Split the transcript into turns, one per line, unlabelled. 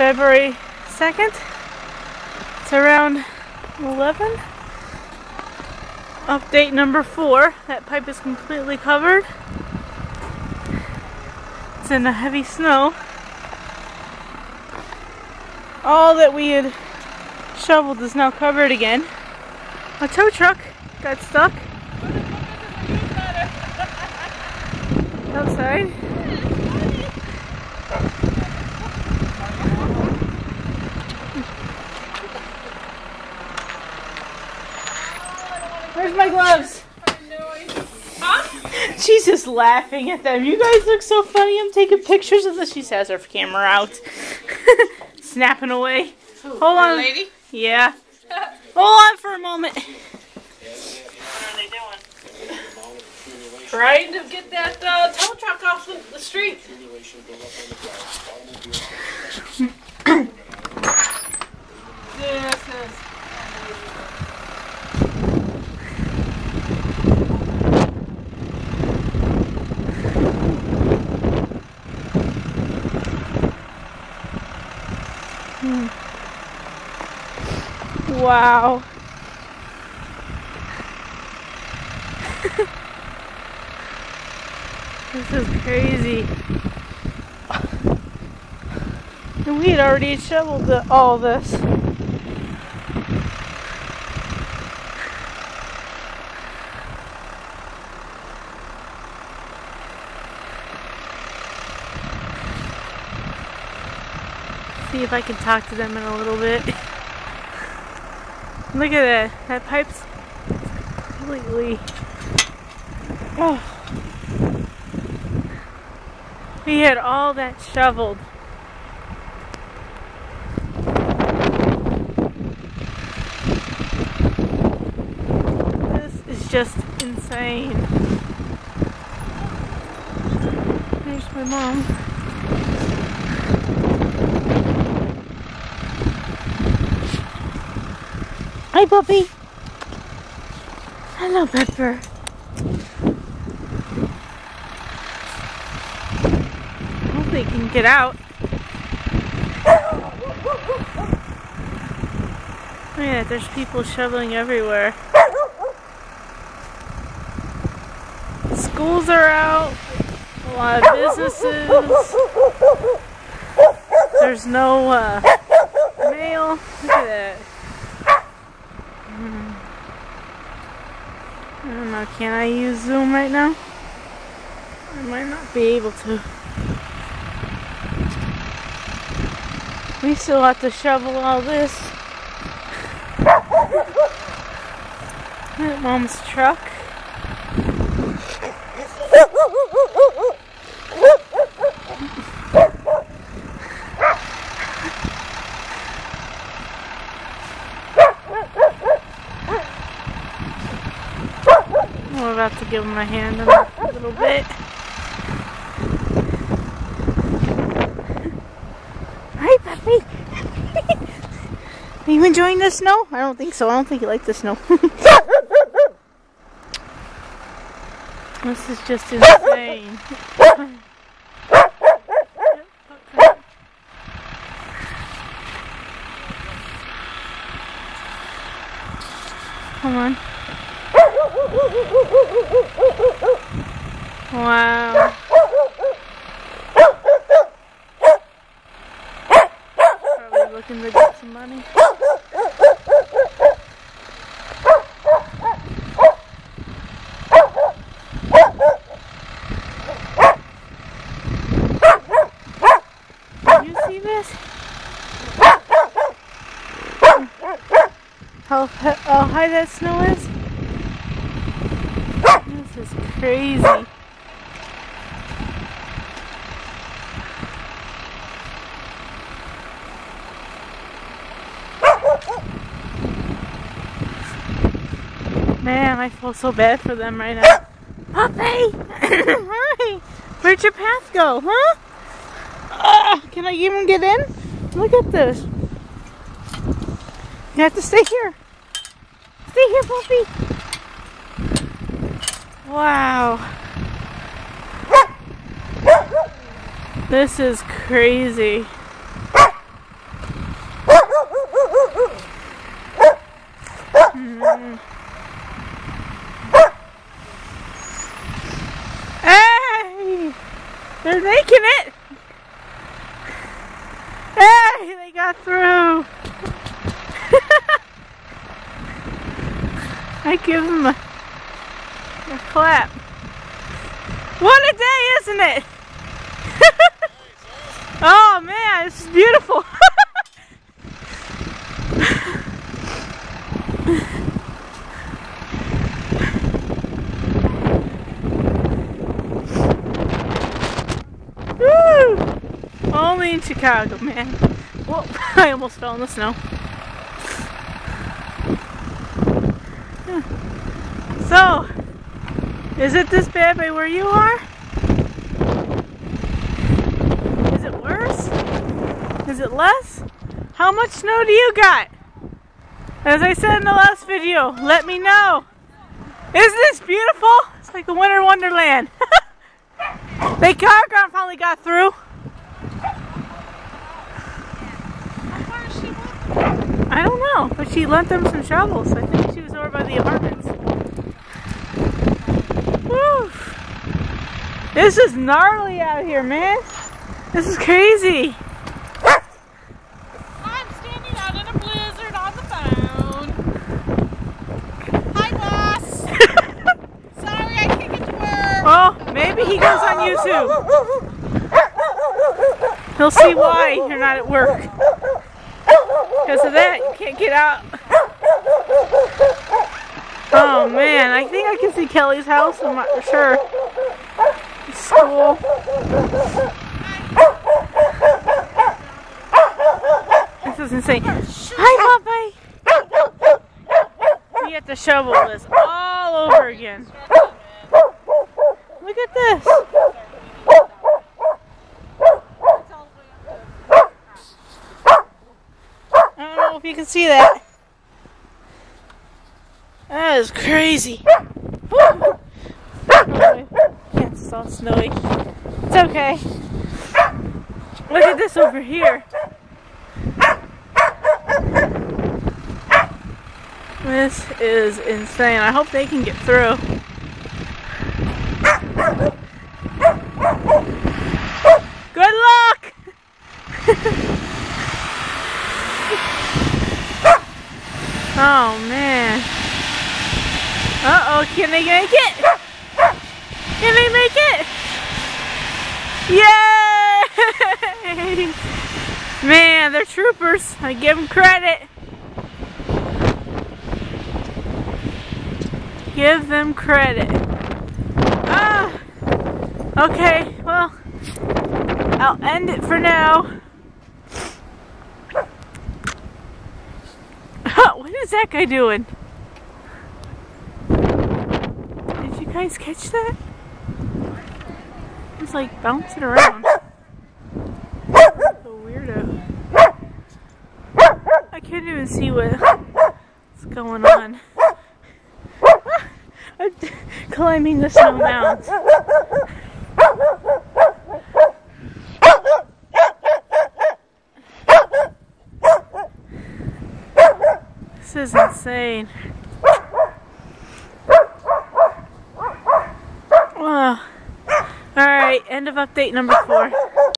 February 2nd. It's around 11. Update number 4. That pipe is completely covered. It's in the heavy snow. All that we had shoveled is now covered again. A tow truck got stuck outside. Where's my gloves? Huh? She's just laughing at them. You guys look so funny. I'm taking pictures of this. She has her camera out. Snapping away. Hold on. Lady? Yeah. Hold on for a moment. What are they doing? Trying to get that tow truck off the street. This is... Wow. This is crazy. And we had already shoveled all this. See if I can talk to them in a little bit. Look at that. That pipe's completely... Oh. We had all that shoveled. This is just insane. There's my mom. Hi, puppy. Hello, Pepper. I hope they can get out. Look at that, there's people shoveling everywhere. Schools are out. A lot of businesses. There's no mail. Look at that. I don't know, can I use Zoom right now? I might not be able to. We still have to shovel all this. At Mom's truck. We're about to give him a hand in a little bit. Hi, puppy. Are you enjoying the snow? I don't think so. I don't think you like the snow. This is just insane. Come on. Wow. Probably looking to get some money. Can you see this? How high that snow is? This is crazy. Man, I feel so bad for them right now. Puppy! Hi! Where'd your path go, huh? Can I even get in? Look at this. You have to stay here. Stay here, puppy. Wow. This is crazy. got through. I give him a clap. What a day, isn't it? Oh man, this is beautiful. Woo! Only in Chicago, man. Whoa, I almost fell in the snow. So, is it this bad by where you are? Is it worse? Is it less? How much snow do you got? As I said in the last video, let me know. Isn't this beautiful? It's like a winter wonderland. The car finally got through.
How far is she with?
I don't know, but she lent them some shovels. I think she was over by the apartments. Woo. This is gnarly out here, man. This is crazy.
I'm standing out in a blizzard on the phone. Hi, boss. Sorry, I can't get to work.
Oh, maybe he goes on YouTube. He'll see why you're not at work. Because of that, you can't get out. Oh man, I think I can see Kelly's house. I'm not sure. School. This is insane. Hi, Popeye. We have to shovel this all over again. Look at this. I don't know if you can see that. That is crazy. Oh, it's all snowy. It's okay. Look at this over here. This is insane. I hope they can get through. Good luck! Oh man. Uh-oh, can they make it? Can they make it? Yay! Man, they're troopers. I give them credit. Give them credit. Ah! Okay, well, I'll end it for now. What is that guy doing? Did you guys catch that? He's like bouncing around. So weirdo. I can't even see what's going on. I'm climbing the snow mounds. This is insane. Alright, end of update number 4.